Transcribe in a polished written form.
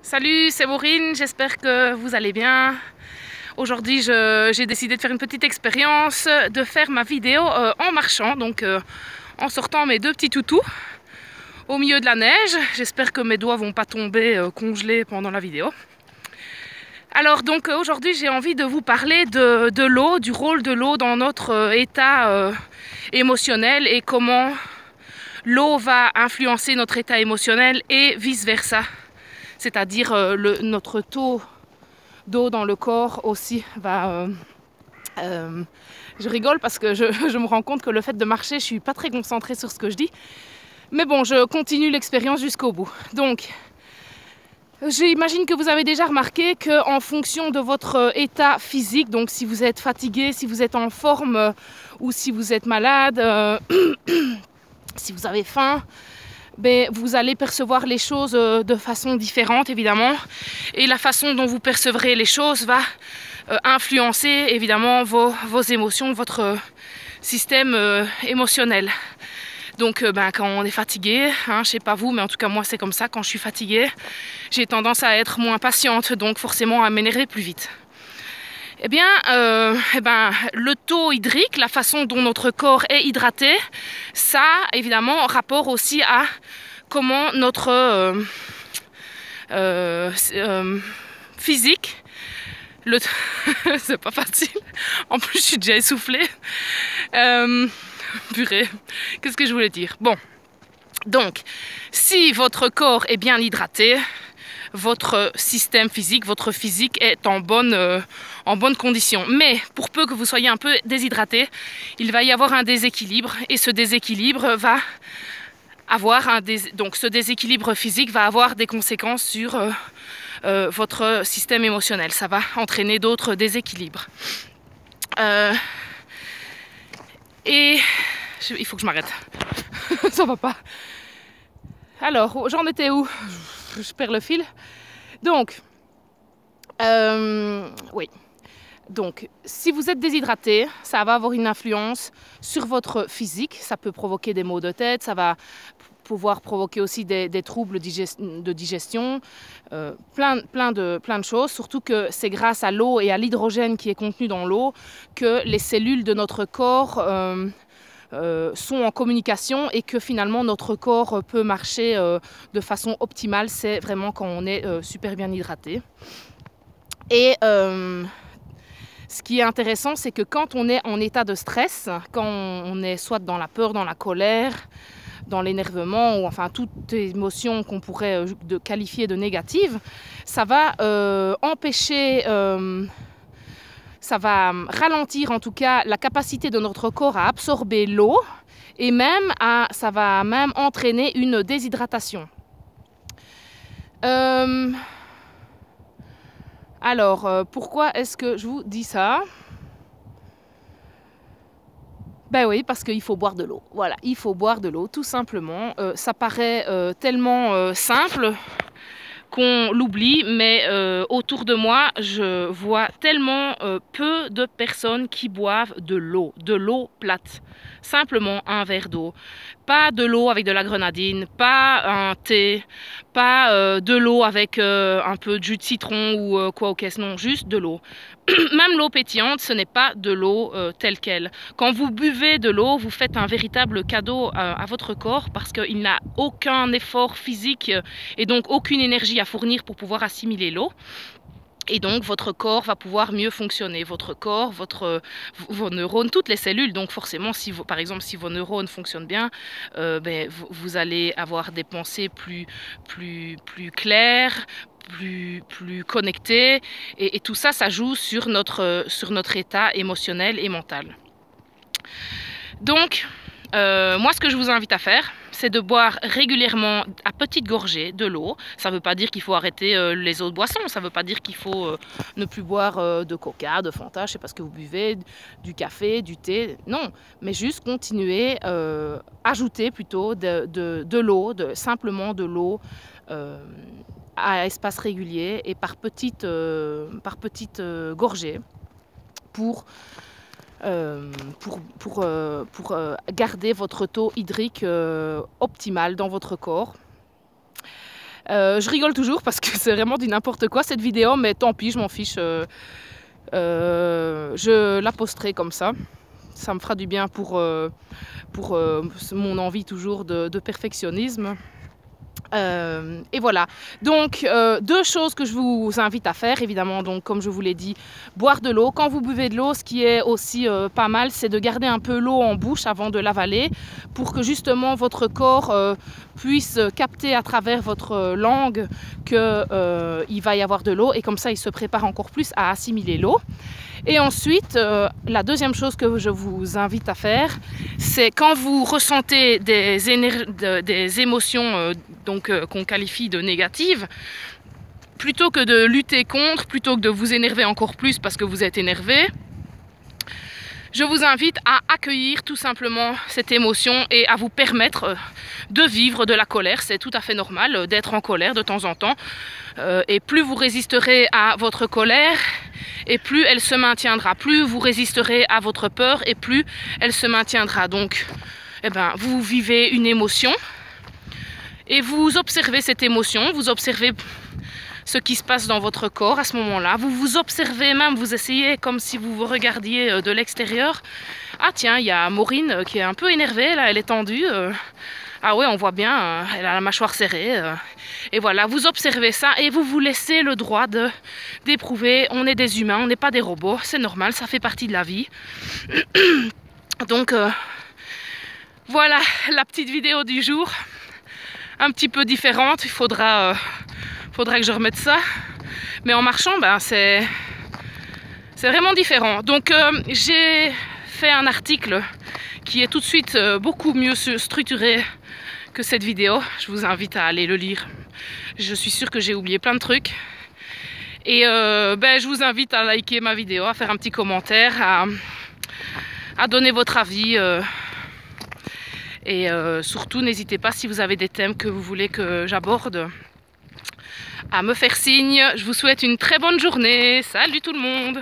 Salut, c'est Maureen, j'espère que vous allez bien. Aujourd'hui, j'ai décidé de faire une petite expérience, de faire ma vidéo en marchant, donc en sortant mes deux petits toutous au milieu de la neige. J'espère que mes doigts vont pas tomber congelés pendant la vidéo. Alors donc aujourd'hui, j'ai envie de vous parler de l'eau, du rôle de l'eau dans notre état émotionnel et comment l'eau va influencer notre état émotionnel et vice-versa. C'est-à-dire notre taux d'eau dans le corps aussi va... je rigole parce que je me rends compte que le fait de marcher, je ne suis pas très concentrée sur ce que je dis. Mais bon, je continue l'expérience jusqu'au bout. Donc, j'imagine que vous avez déjà remarqué qu'en fonction de votre état physique, donc si vous êtes fatigué, si vous êtes en forme ou si vous êtes malade, si vous avez faim, ben, vous allez percevoir les choses de façon différente évidemment, et la façon dont vous percevrez les choses va influencer évidemment vos émotions, votre système émotionnel. Donc quand on est fatigué, hein, je sais pas vous, mais en tout cas moi c'est comme ça, quand je suis fatiguée, j'ai tendance à être moins patiente, donc forcément à m'énerver plus vite. Eh bien, le taux hydrique, la façon dont notre corps est hydraté, ça a évidemment rapport aussi à comment notre physique, c'est pas facile, en plus je suis déjà essoufflée, purée, qu'est-ce que je voulais dire? Bon, donc, si votre corps est bien hydraté, votre système physique, votre physique est en bonne condition. Mais pour peu que vous soyez un peu déshydraté, il va y avoir un déséquilibre et ce déséquilibre va avoir donc ce déséquilibre physique va avoir des conséquences sur votre système émotionnel. Ça va entraîner d'autres déséquilibres. Il faut que je m'arrête. Ça va pas. Alors, j'en étais où? Je perds le fil. Donc, oui. Donc, si vous êtes déshydraté, ça va avoir une influence sur votre physique. Ça peut provoquer des maux de tête, ça va pouvoir provoquer aussi des troubles de digestion, plein de choses. Surtout que c'est grâce à l'eau et à l'hydrogène qui est contenu dans l'eau que les cellules de notre corps sont en communication et que finalement notre corps peut marcher de façon optimale. C'est vraiment quand on est super bien hydraté. Et ce qui est intéressant, c'est que quand on est en état de stress, quand on est soit dans la peur, dans la colère, dans l'énervement, ou enfin toute émotion qu'on pourrait qualifier de négative, ça va empêcher... ça va ralentir en tout cas la capacité de notre corps à absorber l'eau et même ça va même entraîner une déshydratation. Alors, pourquoi est-ce que je vous dis ça? Ben oui, parce qu'il faut boire de l'eau. Voilà, il faut boire de l'eau, tout simplement. Ça paraît tellement simple qu'on l'oublie, mais autour de moi, je vois tellement peu de personnes qui boivent de l'eau plate. Simplement un verre d'eau. Pas de l'eau avec de la grenadine, pas un thé, pas de l'eau avec un peu de jus de citron ou quoi au caisse, non, juste de l'eau. Même l'eau pétillante, ce n'est pas de l'eau telle qu'elle. Quand vous buvez de l'eau, vous faites un véritable cadeau à votre corps parce qu'il n'a aucun effort physique et donc aucune énergie à fournir pour pouvoir assimiler l'eau. Et donc votre corps va pouvoir mieux fonctionner. Votre corps, vos neurones, toutes les cellules. Donc forcément, par exemple, si vos neurones fonctionnent bien, vous allez avoir des pensées plus claires, plus connectées. Et tout ça, ça joue sur notre état émotionnel et mental. Donc, moi, ce que je vous invite à faire, c'est de boire régulièrement à petites gorgées de l'eau. Ça ne veut pas dire qu'il faut arrêter les autres boissons, ça ne veut pas dire qu'il faut ne plus boire de coca, de Fanta, je ne sais pas ce que vous buvez, du café, du thé, non. Mais juste continuer, ajouter plutôt de l'eau, simplement de l'eau à espace régulier et par petites gorgées pour garder votre taux hydrique optimal dans votre corps. Je rigole toujours parce que c'est vraiment du n'importe quoi cette vidéo, mais tant pis, je m'en fiche. Je la posterai comme ça. Ça me fera du bien pour mon envie toujours de perfectionnisme. Et voilà, donc deux choses que je vous invite à faire, évidemment, donc comme je vous l'ai dit, boire de l'eau. Quand vous buvez de l'eau, ce qui est aussi pas mal, c'est de garder un peu l'eau en bouche avant de l'avaler, pour que justement votre corps puisse capter à travers votre langue qu'il va y avoir de l'eau, et comme ça il se prépare encore plus à assimiler l'eau. Et ensuite, la deuxième chose que je vous invite à faire, c'est quand vous ressentez des émotions qu'on qualifie de négatives, plutôt que de lutter contre, plutôt que de vous énerver encore plus parce que vous êtes énervé, je vous invite à accueillir tout simplement cette émotion et à vous permettre de vivre de la colère. C'est tout à fait normal d'être en colère de temps en temps. Et plus vous résisterez à votre colère, et plus elle se maintiendra. Plus vous résisterez à votre peur, et plus elle se maintiendra. Donc, vous vivez une émotion et vous observez cette émotion, vous observez ce qui se passe dans votre corps à ce moment-là. Vous vous observez même, vous essayez comme si vous vous regardiez de l'extérieur. Ah tiens, il y a Maureen qui est un peu énervée, là, elle est tendue. Ah ouais, on voit bien, elle a la mâchoire serrée. Et voilà, vous observez ça et vous vous laissez le droit d'éprouver. On est des humains, on n'est pas des robots, c'est normal, ça fait partie de la vie. Donc, voilà la petite vidéo du jour. Un petit peu différente, il faudra que je remette ça. Mais en marchant, c'est vraiment différent. Donc, j'ai fait un article qui est tout de suite beaucoup mieux structuré que cette vidéo. Je vous invite à aller le lire. Je suis sûre que j'ai oublié plein de trucs. Et je vous invite à liker ma vidéo, à faire un petit commentaire, à donner votre avis. Et surtout, n'hésitez pas, si vous avez des thèmes que vous voulez que j'aborde, à me faire signe. Je vous souhaite une très bonne journée. Salut tout le monde!